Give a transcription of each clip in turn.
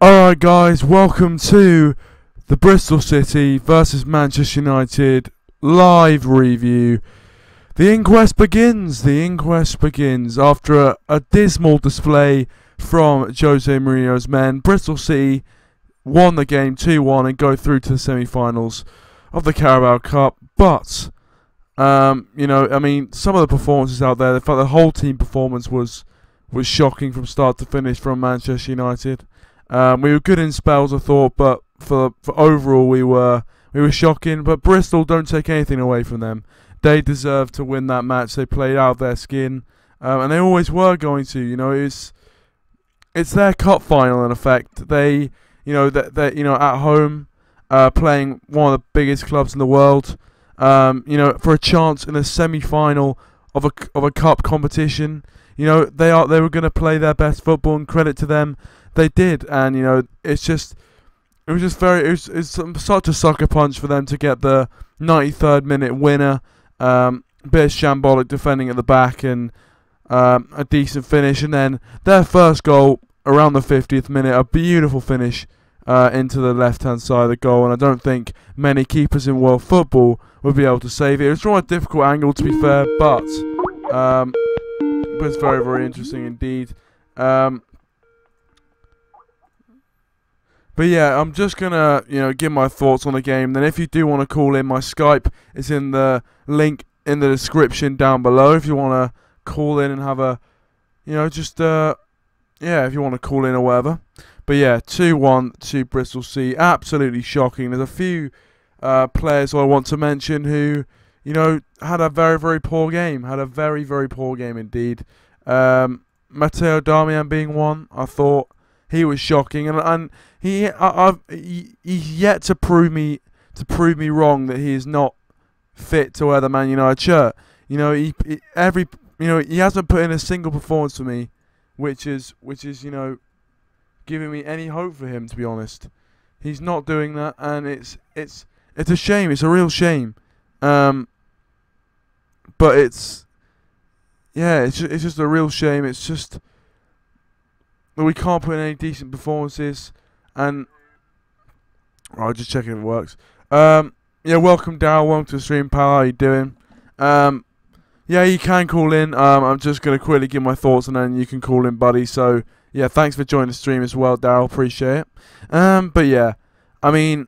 Alright guys, welcome to the Bristol City versus Manchester United live review. The inquest begins. After a dismal display from Jose Mourinho's men. Bristol City won the game 2-1 and go through to the semi-finals of the Carabao Cup. But, some of the performances out there, the whole team performance was shocking from start to finish from Manchester United. We were good in spells, I thought, but for overall we were shocking. But Bristol, don't take anything away from them. They deserved to win that match. They played out their skin, and they always were going to. It's their cup final in effect. They, at home, playing one of the biggest clubs in the world. For a chance in a semi-final of a cup competition. They were going to play their best football, and credit to them, they did. And it was such a sucker punch for them to get the 93rd minute winner. Bit of shambolic defending at the back and a decent finish, and then their first goal around the 50th minute, a beautiful finish into the left-hand side of the goal. And I don't think many keepers in world football would be able to save it. It was from a difficult angle, to be fair, but it's very, very interesting indeed. But yeah, I'm just gonna give my thoughts on the game. Then if you do want to call in, my Skype is in the link in the description down below. If you want to call in and have a, if you want to call in or whatever. But yeah, 2-1 to Bristol City, absolutely shocking. There's a few players I want to mention who, had a very, very poor game. Had a very, very poor game indeed. Darmian being one, I thought he was shocking, and he's yet to prove me wrong that he is not fit to wear the Man United shirt. He hasn't put in a single performance for me, which is giving me any hope for him, to be honest. He's not doing that, and it's a shame. It's a real shame. But it's just a real shame. It's just that we can't put in any decent performances. And I'll just check if it works. Welcome Darryl. Welcome to the stream, pal. How you doing? You can call in. I'm just gonna quickly give my thoughts, and then you can call in, buddy. So yeah, thanks for joining the stream as well, Darryl. Appreciate it. But yeah, it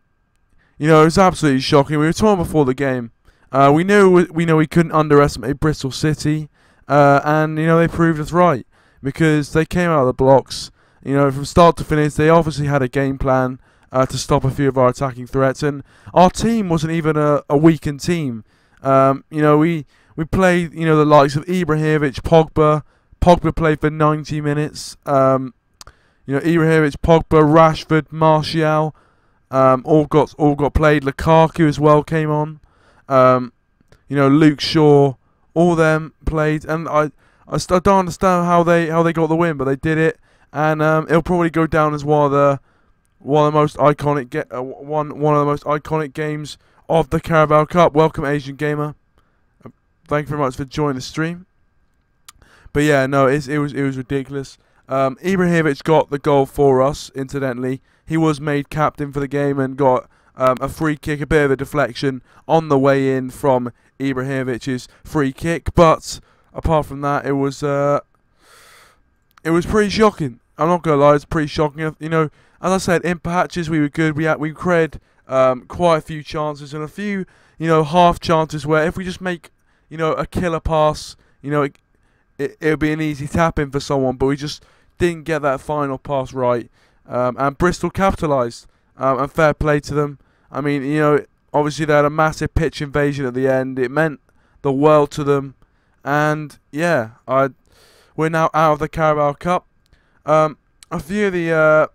was absolutely shocking. We were talking before the game. We knew we couldn't underestimate Bristol City, and they proved us right, because they came out of the blocks. From start to finish, they obviously had a game plan to stop a few of our attacking threats, and our team wasn't even a weakened team. We played the likes of Ibrahimovic, Pogba. Pogba played for 90 minutes. Ibrahimovic, Pogba, Rashford, Martial, all got played. Lukaku as well came on. Luke Shaw, all of them played, and I don't understand how they got the win, but they did it, and it'll probably go down as one of the most iconic games of the Carabao Cup. Welcome, Asian Gamer. Thank you very much for joining the stream. But yeah, no, it was ridiculous. Ibrahimovic got the goal for us. Incidentally, he was made captain for the game and got a free kick, a bit of a deflection on the way in from Ibrahimovic's free kick. But apart from that, it was pretty shocking. I'm not gonna lie, it's pretty shocking. As I said, in patches we were good. We created quite a few chances, and a few half chances where if we just make a killer pass, it would be an easy tap in for someone, but we just didn't get that final pass right. And Bristol capitalised, and fair play to them. Obviously they had a massive pitch invasion at the end. It meant the world to them, and yeah, we're now out of the Carabao Cup. A few of the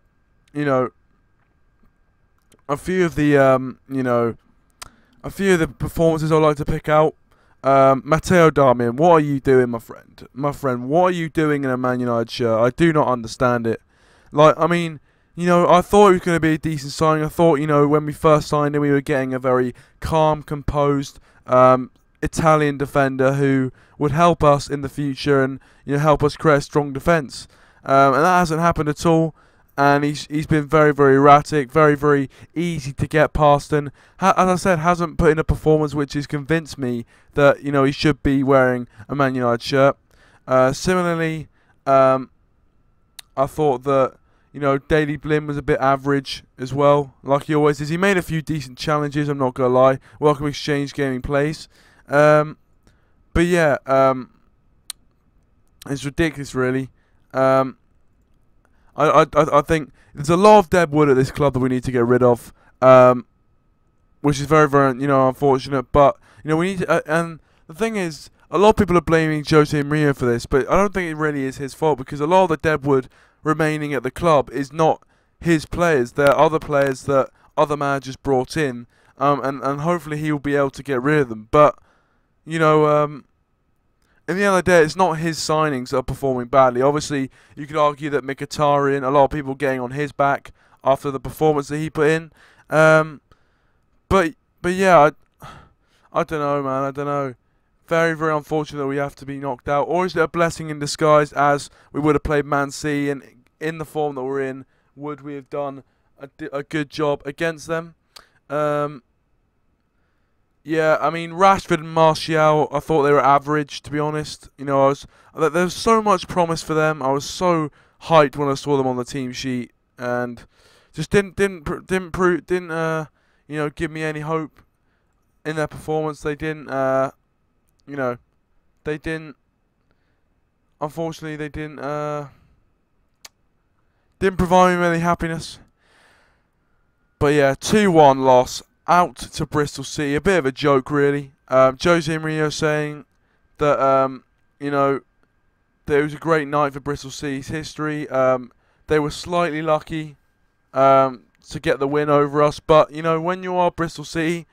performances I'd like to pick out. Darmian, what are you doing, my friend? What are you doing in a Man United shirt? I do not understand it. I thought it was going to be a decent signing. I thought, when we first signed him, we were getting a very calm, composed Italian defender who would help us in the future and help us create a strong defence. And that hasn't happened at all. and he's been very, very erratic, very, very easy to get past, and as I said, hasn't put in a performance which has convinced me that he should be wearing a Man United shirt. Similarly, I thought that Daley Blind was a bit average as well, like he always is. He made a few decent challenges, I'm not gonna lie. Welcome exchange gaming plays, but yeah, it's ridiculous, really. I think there's a lot of dead wood at this club that we need to get rid of, which is very, very unfortunate. But we need to, and the thing is, a lot of people are blaming Jose Mourinho for this, but I don't think it really is his fault, because a lot of the dead wood remaining at the club is not his players. There are other players that other managers brought in, and hopefully he will be able to get rid of them. But in the end of the day, it's not his signings that are performing badly. Obviously, you could argue that Mkhitaryan, a lot of people getting on his back after the performance that he put in. But yeah, I don't know, man. I don't know. Very, very unfortunate that we have to be knocked out. Or is it a blessing in disguise, as we would have played Man City, and in the form that we're in, would we have done a good job against them? Yeah, I mean, Rashford and Martial, I thought they were average, to be honest. there was so much promise for them. I was so hyped when I saw them on the team sheet, and just didn't give me any hope in their performance. They didn't, unfortunately, they didn't provide me with any happiness. But yeah, 2-1 loss out to Bristol City. A bit of a joke, really. Jose Mourinho saying that that it was a great night for Bristol City's history. They were slightly lucky to get the win over us, but when you are Bristol City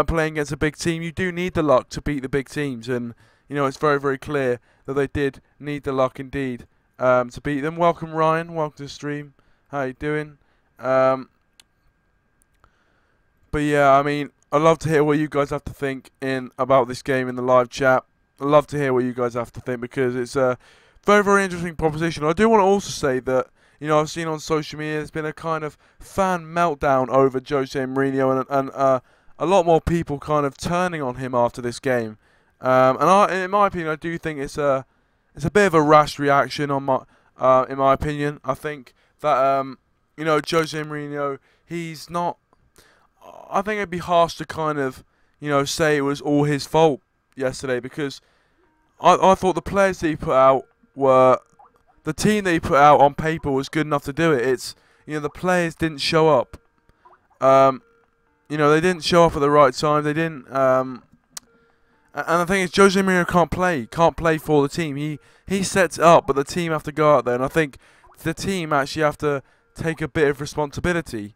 playing against a big team, you do need the luck to beat the big teams, and it's very, very clear that they did need the luck indeed to beat them. Welcome, Ryan. Welcome to the stream. How you doing? But yeah, I mean, I'd love to hear what you guys have to think about this game in the live chat. I'd love to hear what you guys have to think, because it's a very, very interesting proposition. I do want to also say that, I've seen on social media there's been a kind of fan meltdown over Jose Mourinho, and a lot more people kind of turning on him after this game. In my opinion, I do think it's a bit of a rash reaction in my opinion. I think that Jose Mourinho, he's not. I think it'd be harsh to kind of, say it was all his fault yesterday, because I thought the players that he put out the team that he put out on paper was good enough to do it. It's, the players didn't show up. They didn't show up at the right time. They didn't, and the thing is, Jose Mourinho can't play for the team. He sets it up, but the team have to go out there, and I think the team actually have to take a bit of responsibility.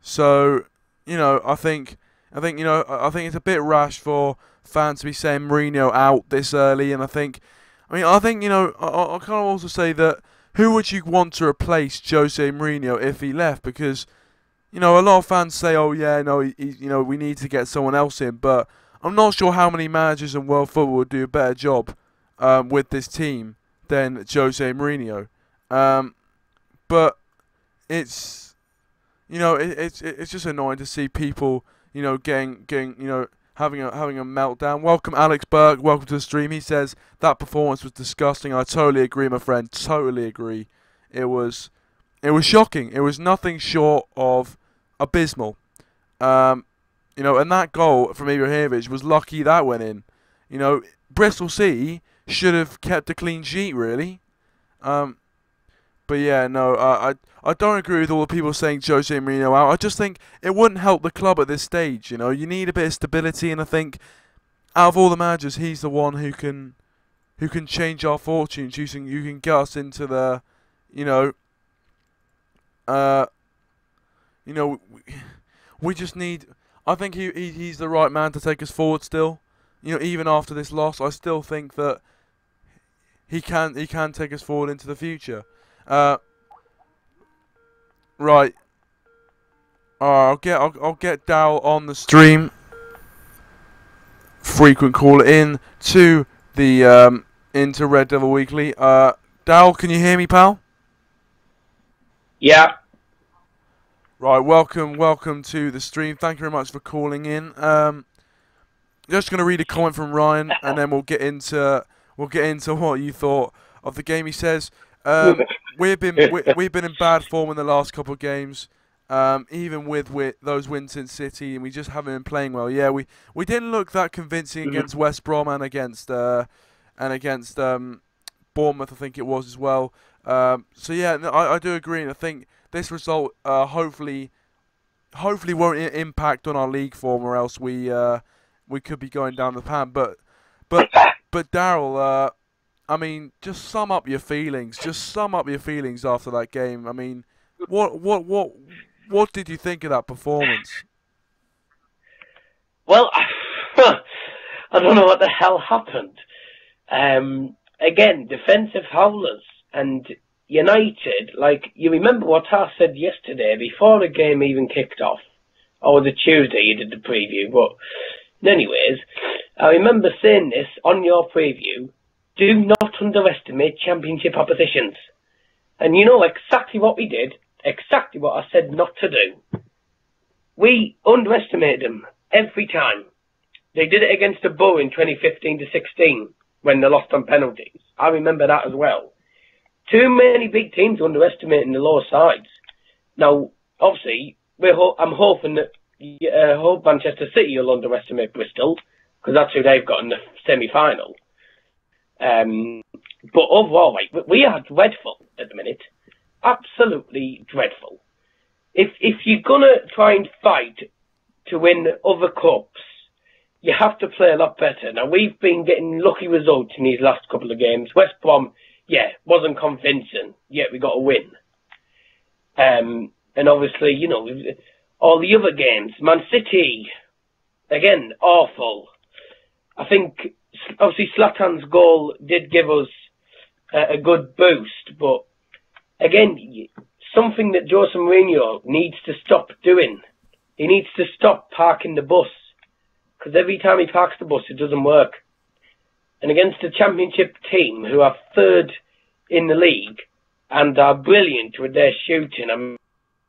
So, I think it's a bit rash for fans to be saying Mourinho out this early, and I think, I kind of also say that who would you want to replace Jose Mourinho if he left? Because, a lot of fans say, oh yeah, no, we need to get someone else in, but I'm not sure how many managers in world football would do a better job with this team than Jose Mourinho. But it's. It's just annoying to see people, having a meltdown. Welcome, Alex Burke. Welcome to the stream. He says that performance was disgusting. I totally agree, my friend. Totally agree. It was shocking. It was nothing short of abysmal. And that goal from Ibrahimovic was lucky that went in. Bristol City should have kept a clean sheet, really. But yeah, no, I don't agree with all the people saying Jose Mourinho out. I just think it wouldn't help the club at this stage. You need a bit of stability, and I think out of all the managers, he's the one who can change our fortunes. You can get us into the, we just need. I think he's the right man to take us forward still. Even after this loss, I still think that he can take us forward into the future. Right. I'll get Dal on the stream. Frequent caller in to the into Red Devil Weekly. Dal, can you hear me, pal? Yeah. Right, welcome to the stream. Thank you very much for calling in. Just going to read a comment from Ryan, and then we'll get into what you thought of the game. He says, we've been in bad form in the last couple of games, even with those wins in City, and we just haven't been playing well. Yeah, we didn't look that convincing against West Brom and against Bournemouth, I think it was as well. So yeah, no, I do agree, and I think this result hopefully won't impact on our league form, or else we could be going down the pan. But Daryl, I mean, just sum up your feelings. Just sum up your feelings after that game. I mean, what did you think of that performance? Well, I don't know what the hell happened. Again, defensive howlers and United, like, you remember what I said yesterday before the game even kicked off, or the Tuesday you did the preview, but anyways, I remember saying this on your preview: do not underestimate championship oppositions. And you know exactly what we did, exactly what I said not to do. We underestimated them every time. They did it against the Bull in 2015-16 when they lost on penalties. I remember that as well. Too many big teams underestimating the lower sides. Now, obviously, I'm hoping that hope Manchester City will underestimate Bristol, because that's who they've got in the semi-final. But overall, like, we are dreadful at the minute. Absolutely dreadful. If you're going to try and fight to win other cups, you have to play a lot better. Now, we've been getting lucky results in these last couple of games. West Brom, wasn't convincing, yet we got a win. And obviously, you know, all the other games, Man City, again, awful. I think, obviously, Zlatan's goal did give us a good boost, but again, something that Jose Mourinho needs to stop doing. He needs to stop parking the bus, because every time he parks the bus, it doesn't work. And against a championship team who are third in the league and are brilliant with their shooting, and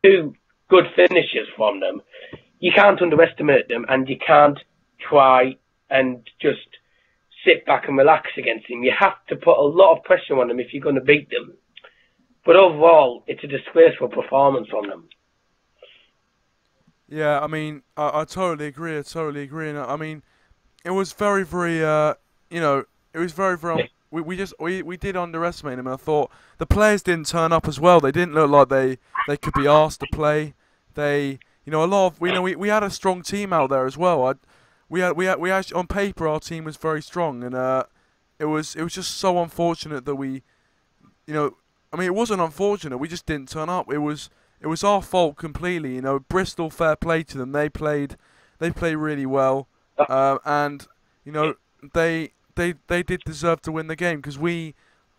two good finishes from them, you can't underestimate them, and you can't try and just sit back and relax against them. You have to put a lot of pressure on them if you're going to beat them. But overall, it's a disgraceful performance from them. Yeah, I mean, I totally agree. And I mean, it was very, very, it was very, very. We did underestimate them, and I thought the players didn't turn up as well. They didn't look like they could be asked to play. They, a lot of, we had a strong team out there as well. We actually, on paper, our team was very strong, and it was just so unfortunate that we, I mean, it wasn't unfortunate. We just didn't turn up. It was our fault completely. Bristol, fair play to them. They played really well, and they did deserve to win the game, because we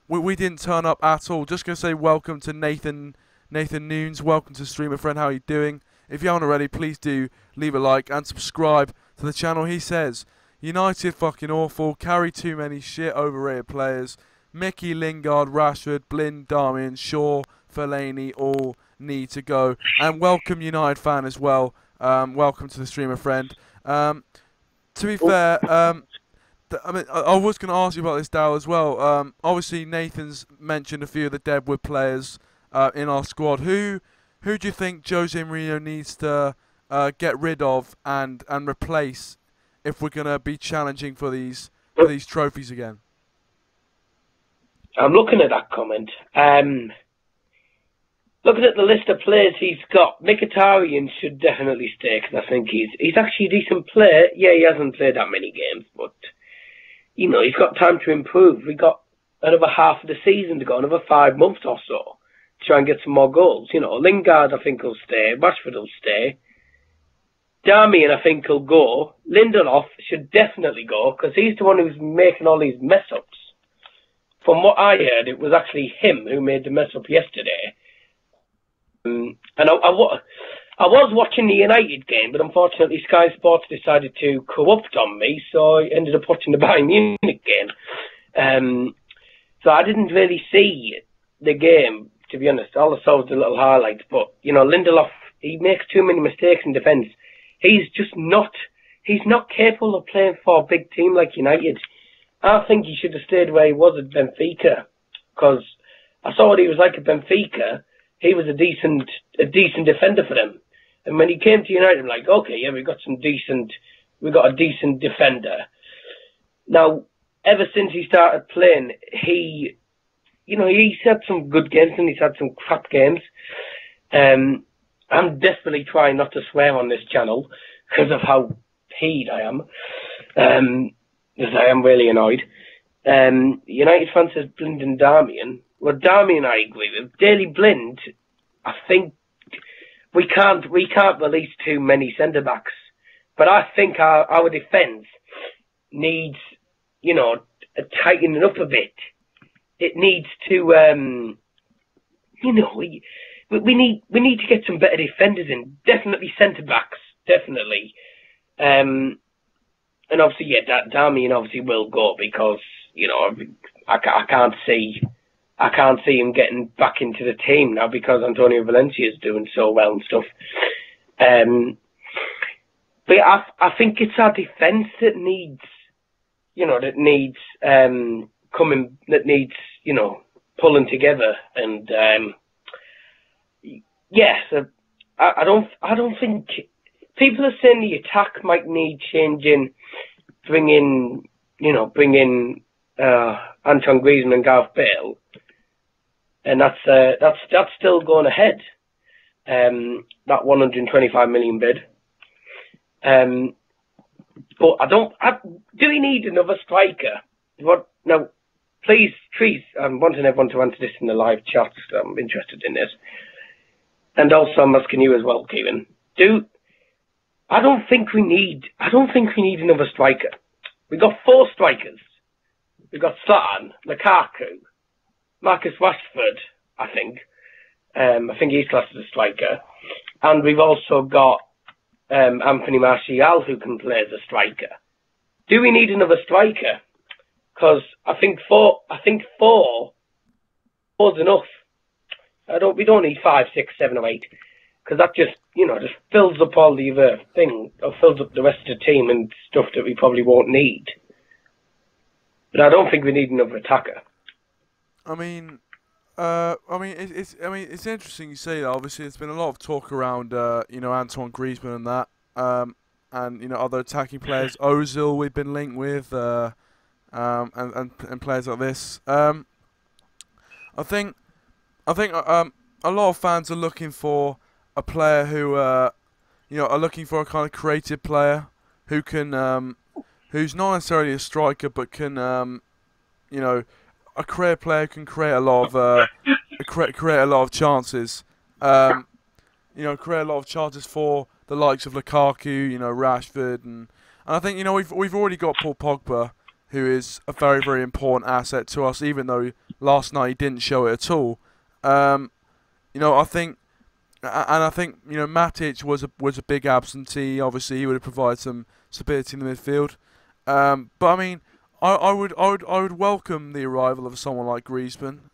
didn't turn up at all. Just gonna say welcome to Nathan Noons. Welcome to Streamer Friend. How are you doing? If you haven't already, please do leave a like and subscribe to the channel. He says, United fucking awful, carry too many shit overrated players. Mickey, Lingard, Rashford, Blind, Darmian, Shaw, Fellaini all need to go. And welcome United fan as well. Welcome to the Streamer Friend. To be fair, I mean, I was going to ask you about this, Dow, as well. Obviously, Nathan's mentioned a few of the deadwood players in our squad. Who do you think Jose Mourinho needs to get rid of and replace if we're going to be challenging for these trophies again? I'm looking at that comment. Looking at the list of players he's got, Mkhitaryan should definitely stay, because I think he's actually a decent player. Yeah, he hasn't played that many games, but he's got time to improve. We got another half of the season to go, another 5 months or so, to try and get some more goals. Lingard, I think, will stay. Rashford will stay. Darmian, I think, will go. Lindelof should definitely go, because he's the one who's making all these mess-ups. From what I heard, it was actually him who made the mess-up yesterday. And I was watching the United game, but unfortunately Sky Sports decided to co-opt on me, so I ended up watching the Bayern Munich game. So I didn't really see the game to be honest. All I saw was the little highlights. But, you know, Lindelof, he makes too many mistakes in defence. He's not capable of playing for a big team like United. I think he should have stayed where he was at Benfica, because I saw what he was like at Benfica. He was a decent defender for them. And when he came to United, I'm like, okay, yeah, we got a decent defender. Now, ever since he started playing, he's had some good games and he's had some crap games. I'm desperately trying not to swear on this channel because of how peed I am. Because I am really annoyed. United fans says Blind and Darmian. Well, Darmian I agree with. Daily Blind, I think we can't release too many centre-backs. But I think our defence needs, you know, tightening up a bit. It needs to, you know, we need to get some better defenders in. Definitely centre-backs, definitely. And obviously, yeah, Darmian obviously will go because, you know, I can't see him getting back into the team now because Antonio Valencia is doing so well and stuff. But I think it's our defence that needs, you know, pulling together. And so I don't think people are saying the attack might need changing. Bring in Antoine Griezmann and Gareth Bale, and that's still going ahead. That 125 million bid. But do we need another striker? What now? Please, I'm wanting everyone to answer this in the live chat. I'm interested in this, and also I'm asking you as well, Kevin. I don't think we need another striker. We got 4 strikers. We got Zlatan, Lukaku, Marcus Rashford. I think he's classed as a striker, and we've also got Anthony Martial, who can play as a striker. Do we need another striker? Because I think four is enough. We don't need 5, 6, 7 or 8, because that just fills up all the other thing, or fills up the rest of the team and stuff that we probably won't need. But I don't think we need another attacker. It's interesting you say that. Obviously, there's been a lot of talk around, Antoine Griezmann and that, and other attacking players. Ozil, we've been linked with, and players like this. I think a lot of fans are looking for a player who, are looking for a kind of creative player who can, who's not necessarily a striker, but can, a creative player can create a lot of, create a lot of chances. Create a lot of chances for the likes of Lukaku, Rashford, and I think we've already got Paul Pogba, who is a very, very important asset to us, even though last night he didn't show it at all. I think Matic was a big absentee. Obviously, he would have provided some stability in the midfield. But I mean, I would welcome the arrival of someone like Griezmann.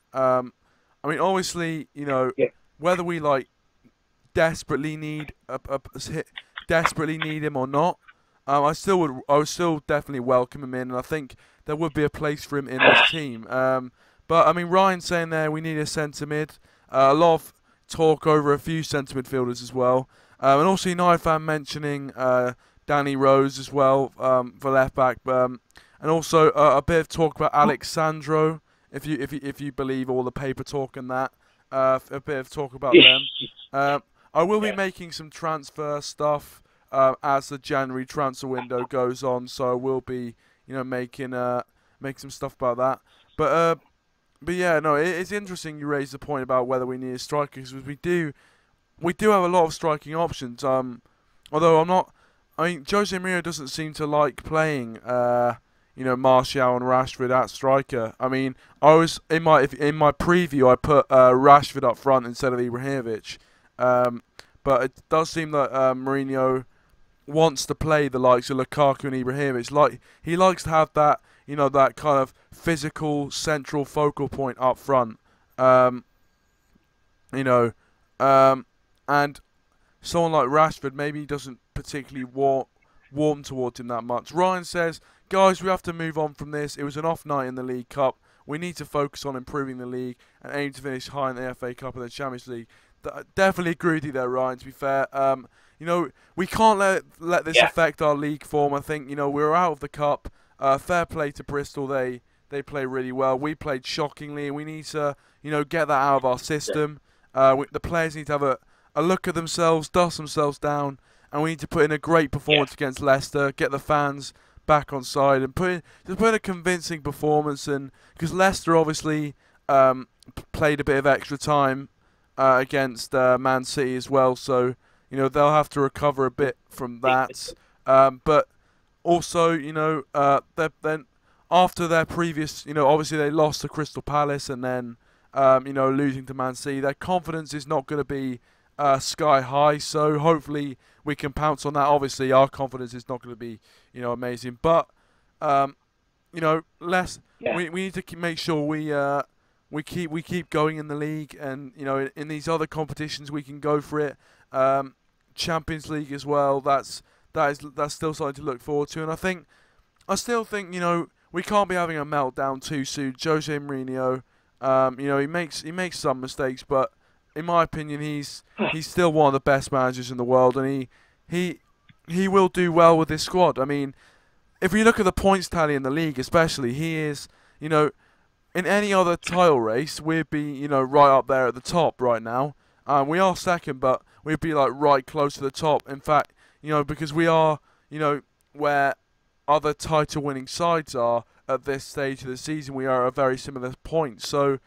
Obviously, whether we desperately need him or not, I would still definitely welcome him in, and I think there would be a place for him in this team. But I mean, Ryan's saying there we need a centre mid. A lot of talk over a few centre midfielders as well, and also United fan mentioning Danny Rose as well for left back, and also a bit of talk about Alexandro, if you believe all the paper talk and that, a bit of talk about them. I will be making some transfer stuff as the January transfer window goes on, so I will be making some stuff about that. But yeah, no, it's interesting you raised the point about whether we need a striker, because we do have a lot of striking options. Although Jose Mourinho doesn't seem to like playing Martial and Rashford at striker. I mean, I was in my preview I put Rashford up front instead of Ibrahimovic. But it does seem that Mourinho wants to play the likes of Lukaku and Ibrahimovic. He likes to have that, that kind of physical central focal point up front. you know, and someone like Rashford maybe doesn't particularly warm towards him that much. Ryan says, guys, we have to move on from this. It was an off night in the League Cup. We need to focus on improving the league and aim to finish high in the FA Cup and the Champions League. Definitely agree with you there, Ryan, to be fair. You know, we can't let this affect our league form. I think, you know, we're out of the Cup. Fair play to Bristol. They play really well. We played shockingly, and we need to, you know, get that out of our system. The players need to have a look at themselves, dust themselves down, and we need to put in a great performance against Leicester, get the fans back on side, and put in a convincing performance. And because Leicester obviously played a bit of extra time against Man City as well, so you know they'll have to recover a bit from that. But also, you know, then after their previous, you know, obviously they lost to Crystal Palace and then you know, losing to Man City, their confidence is not going to be sky high. So hopefully we can pounce on that. Obviously, our confidence is not going to be, you know, amazing, but you know, we need to make sure we keep going in the league, and you know, in these other competitions we can go for it. Champions League as well. That's still something to look forward to, and I still think, you know, we can't be having a meltdown too soon. Jose Mourinho, you know, he makes some mistakes, but in my opinion, he's still one of the best managers in the world, and he will do well with this squad. I mean, if you look at the points tally in the league, especially, he is, you know, in any other title race, we'd be, you know, right up there at the top right now. We are second, but we'd be like right close to the top. In fact, you know, because we are, you know, where other title-winning sides are at this stage of the season, we are at a very similar point. So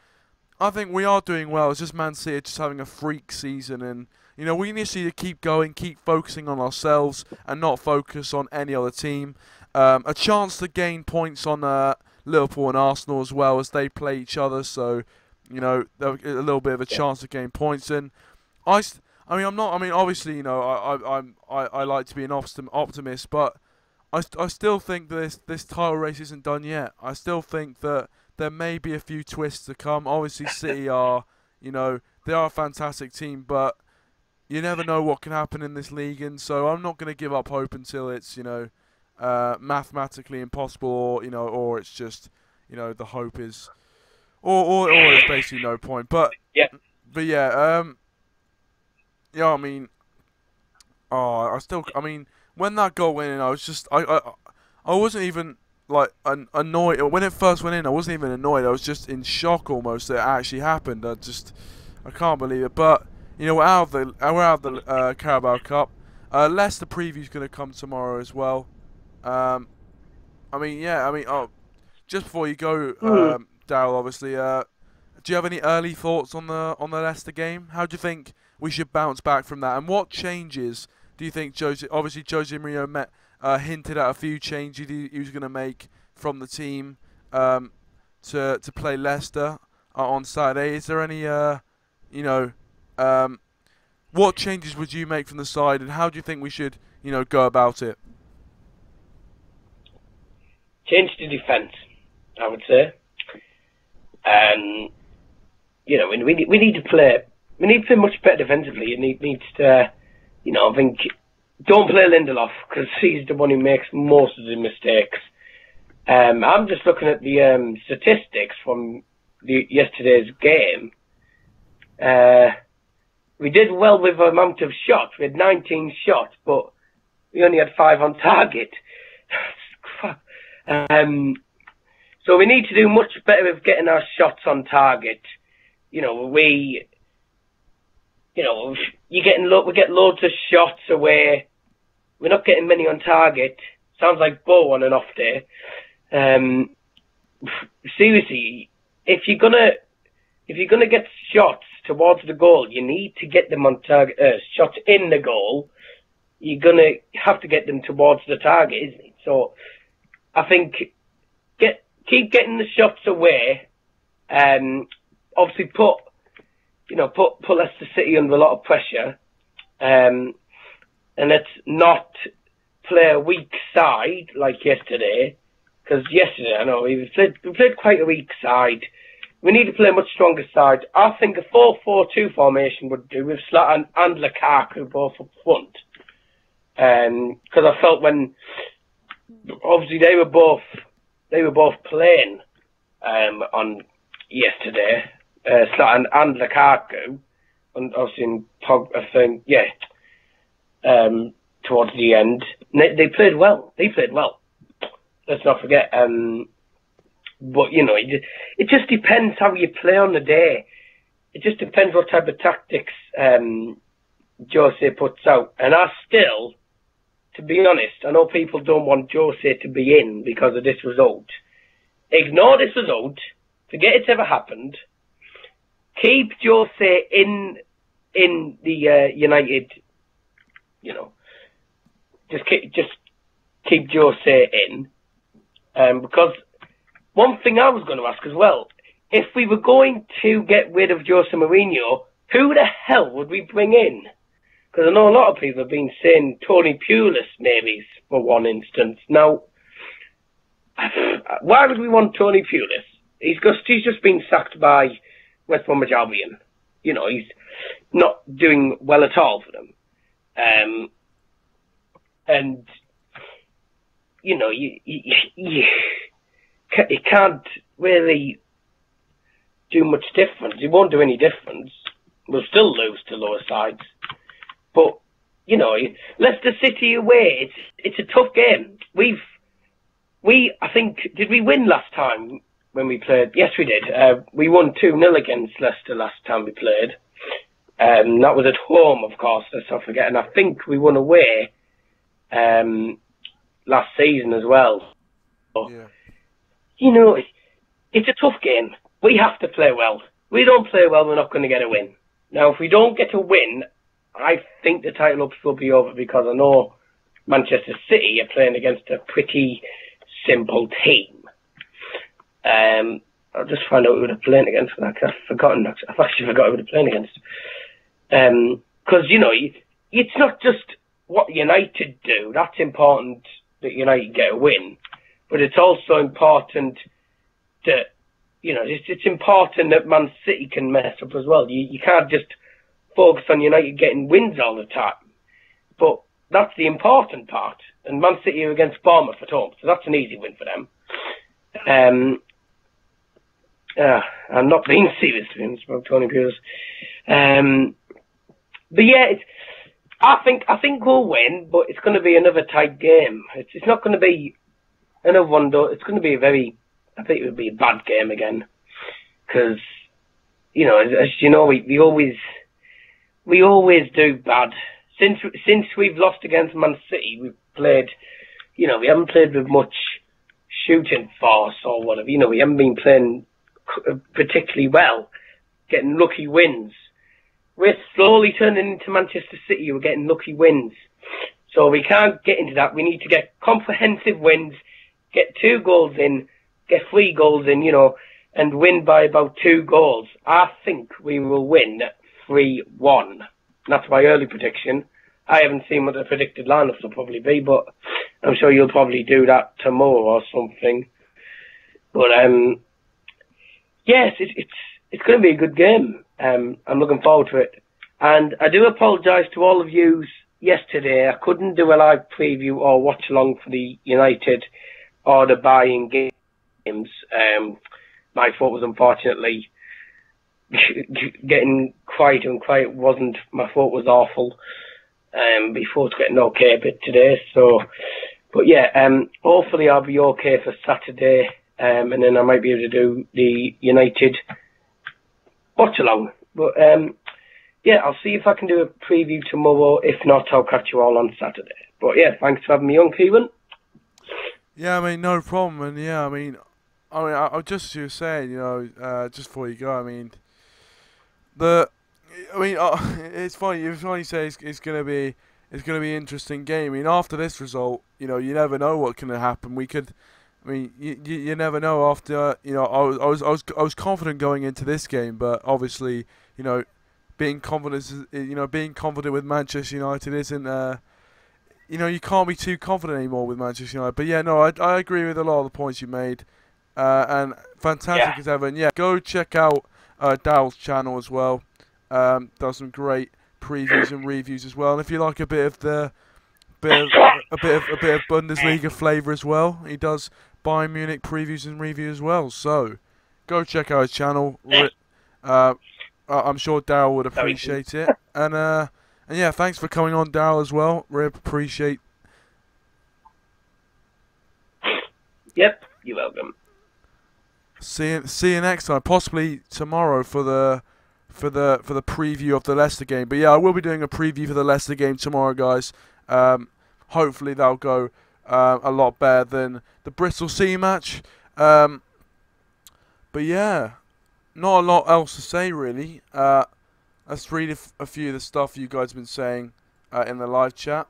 I think we are doing well. It's just Man City just having a freak season, and you know, we need to keep going, keep focusing on ourselves, and not focus on any other team. A chance to gain points on Liverpool and Arsenal as well as they play each other. So you know, a little bit of a chance to gain points. And I mean, I'm not. I mean, obviously, you know, I like to be an optimist, but I still think that this title race isn't done yet. I still think that there may be a few twists to come. Obviously, City are, you know, they are a fantastic team, but you never know what can happen in this league, and so I'm not going to give up hope until it's, you know, mathematically impossible, or you know, or it's just, you know, the hope is, or it's basically no point. But yeah, I mean, I mean, when that goal went in, I was just, I wasn't even like annoyed when it first went in. I wasn't even annoyed. I was just in shock almost that it actually happened. I can't believe it. But you know, we're out of the Carabao Cup. Leicester preview's going to come tomorrow as well. I mean, just before you go, Daryl, obviously, do you have any early thoughts on the Leicester game? How do you think we should bounce back from that, and what changes do you think Jose Mourinho hinted at a few changes he was going to make from the team to play Leicester on Saturday? Is there any, you know, what changes would you make from the side, and how do you think we should, you know, go about it? Change the defence, I would say. You know, we need to play. We need to play much better defensively. It needs to, you know, I think, don't play Lindelof because he's the one who makes most of the mistakes. I'm just looking at the statistics from yesterday's game. We did well with the amount of shots. We had 19 shots, but we only had 5 on target. So we need to do much better with getting our shots on target. You know, we get loads of shots away. We're not getting many on target. Sounds like Bo on an off day. Seriously, if you're gonna get shots towards the goal, you need to get them on target. Shots in the goal, you're gonna have to get them towards the target, isn't it? So I think keep getting the shots away. Obviously put Leicester City under a lot of pressure. And let's not play a weak side like yesterday. Because yesterday, I know we played quite a weak side. we need to play a much stronger side. I think a 4-4-2 formation would do with Zlatan and Lukaku both up front. Because I felt when obviously they were both playing on yesterday, Zlatan and Lukaku, and obviously in I think towards the end they played well. Let's not forget. But it just depends how you play on the day. It just depends what type of tactics Jose puts out. And I still, to be honest, I know people don't want Jose to be in because of this result. Ignore this result. Forget it's ever happened. Keep Jose in the United. Just keep Jose in, because one thing I was going to ask as well, if we were going to get rid of Jose Mourinho, who the hell would we bring in? Because I know a lot of people have been saying Tony Pulis maybe for one instance. Now, why would we want Tony Pulis? He's just been sacked by West Bromwich Albion. He's not doing well at all for them. And it can't really do much difference. It won't do any difference. We'll still lose to lower sides. But, Leicester City away, it's a tough game. I think, did we win last time when we played? Yes, we did. We won 2-0 against Leicester last time we played. That was at home, of course, let's not forget. And I think we won away last season as well. So, yeah. It's a tough game. We have to play well. We don't play well, we're not going to get a win. Now, if we don't get a win, I think the title ups will be over, because I know Manchester City are playing against a pretty simple team. I'll just find out who they're playing against. I've actually forgotten who they're playing against. Because, it's not just what United do. That's important that United get a win. But it's also important that, it's important that Man City can mess up as well. You can't just focus on United getting wins all the time. But that's the important part. And Man City are against Bournemouth at home, so that's an easy win for them. I'm not being serious to him, about Tony Pulis. But yeah, I think we'll win, but it's going to be another tight game. It's not going to be another one, though. It's going to be I think it would be a bad game again. Because, as you know, we always do bad. Since we've lost against Man City, we've played, we haven't played with much shooting force or whatever. We haven't been playing particularly well, getting lucky wins. We're slowly turning into Manchester City. We're getting lucky wins. So we can't get into that. We need to get comprehensive wins, get 2 goals in, get 3 goals in, and win by about 2 goals. I think we will win 3-1. That's my early prediction. I haven't seen what the predicted lineups will probably be, but I'm sure you'll probably do that tomorrow or something. But yes, it's going to be a good game. I'm looking forward to it. And I do apologise to all of you yesterday. I couldn't do a live preview or watch along for the United or the buying games. My fault was unfortunately getting quiet, and quiet wasn't. My fault was awful. Before it's getting okay a bit today. So, but yeah, hopefully I'll be okay for Saturday. And then I might be able to do the United watch along. But yeah, I'll see if I can do a preview tomorrow. If not, I'll catch you all on Saturday. But yeah, thanks for having me on, Kieran. Yeah, no problem. And yeah, I just as you were saying, just before you go, it's funny. You say it's gonna be an interesting game. After this result, you never know what can happen. We could. You never know. After I was confident going into this game, but obviously, being confident with Manchester United isn't. You can't be too confident anymore with Manchester United. But yeah, no, I agree with a lot of the points you made. and fantastic as ever. And yeah, go check out Daryl's channel as well. Does some great previews and reviews as well. And if you like a bit of Bundesliga flavour as well, he does Bayern Munich previews and reviews as well. So go check out his channel. I'm sure Daryl would appreciate it. And yeah, thanks for coming on, Daryl, as well. Really appreciate. Yep, you're welcome. See you next time. Possibly tomorrow for the preview of the Leicester game. But yeah, I will be doing a preview for the Leicester game tomorrow, guys. Hopefully that'll go a lot better than the Bristol City match. But yeah, not a lot else to say really. Let's read a few of the stuff you guys have been saying in the live chat.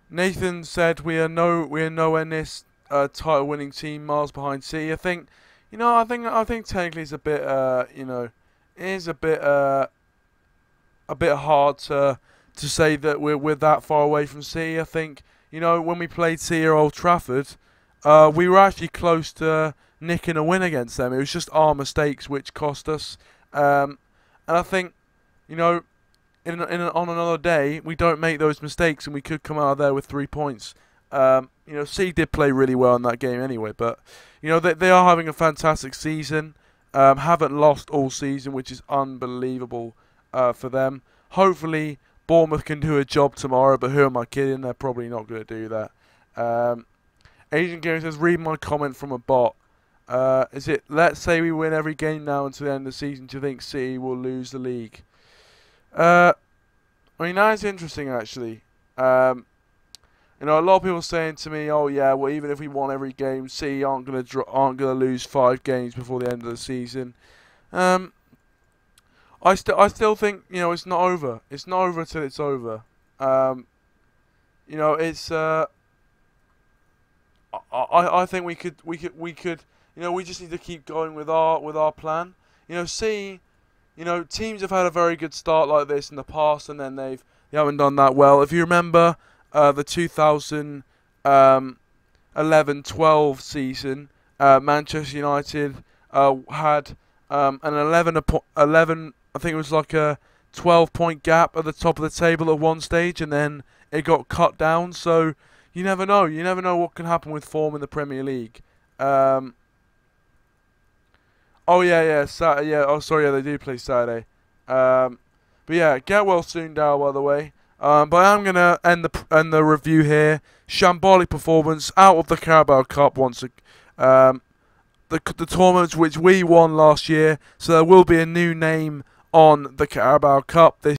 Nathan said we are nowhere near title-winning team, miles behind City. I think technically it's a bit it is a bit hard to say that we're that far away from City. I think when we played City at Old Trafford, we were actually close to nicking a win against them. It was just our mistakes which cost us. And I think on another day we don't make those mistakes and we could come out of there with 3 points. City did play really well in that game anyway, but they are having a fantastic season. Haven't lost all season, which is unbelievable for them. Hopefully Bournemouth can do a job tomorrow, but who am I kidding? They're probably not going to do that. Agent Gary says, read my comment from a bot. Is it, let's say we win every game now until the end of the season, do you think City will lose the league? I mean, that is interesting actually. A lot of people saying to me, "Oh yeah, well even if we won every game, City aren't gonna lose 5 games before the end of the season." I still think it's not over. It's not over till it's over. It's I think we could we just need to keep going with our plan. City, teams have had a very good start like this in the past, and then they haven't done that well. If you remember. The 2011-12 season, Manchester United had an 11, I think it was like a 12-point gap at the top of the table at one stage, and then it got cut down. So you never know. You never know what can happen with form in the Premier League. Oh yeah, Saturday. Yeah, oh sorry, yeah, they do play Saturday. But yeah, get well soon, Darryl. By the way. But I'm going to end the review here. Shambolic performance out of the Carabao Cup once again. The tournament which we won last year. So there will be a new name on the Carabao Cup this